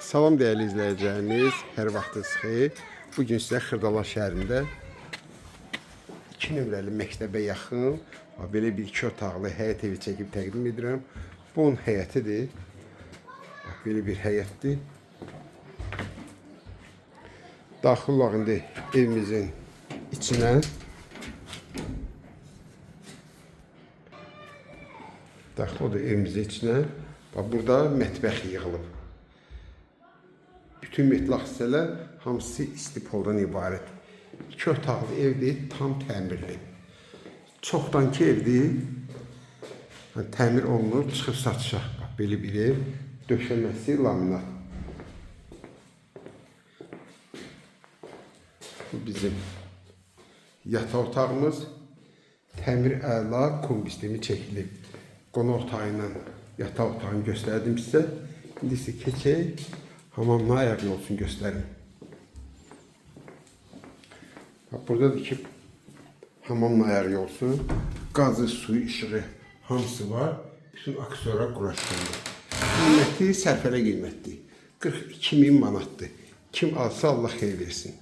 Salam değerli izləyicilərimiz, hər vaxtınız xeyir. Bugün sizə Xırdala şəhərində 2 nömrəli məktəbə yaxın belə bir 2 otaqlı həyət evi çəkib təqdim edirəm. Bu onun həyətidir. Belə bir həyətdir. Daxil olaq indi evimizin içinə. Daxil oldu evimizin içinə. Bax, burada mətbəx yığılıb. Bütün metlaq hissələr hamısı istipoldan ibarət. 2 otaqlı evdir, tam təmirli. Çoxdankı evdir. Təmir olunur, çıxıb satışa. Bax, belə bir ev. Döşəməsi laminat. Bu bizim yataq otağımız. Təmir əla kombi sistemi çəkilib. Qonaq otağı ilə yataq otağını göstərdim sizə. İndi isə keçək. Hamamına ayaqlı olsun göstərin. Buradadır ki, hamamla ayaqlı olsun. Qazı, suyu, işığı hamısı var. Bütün aksiyonlar quraşdırılır. Qiyməti sərfələ qiymətdir. 42.000 manatdır. Kim alsa Allah xeyir versin.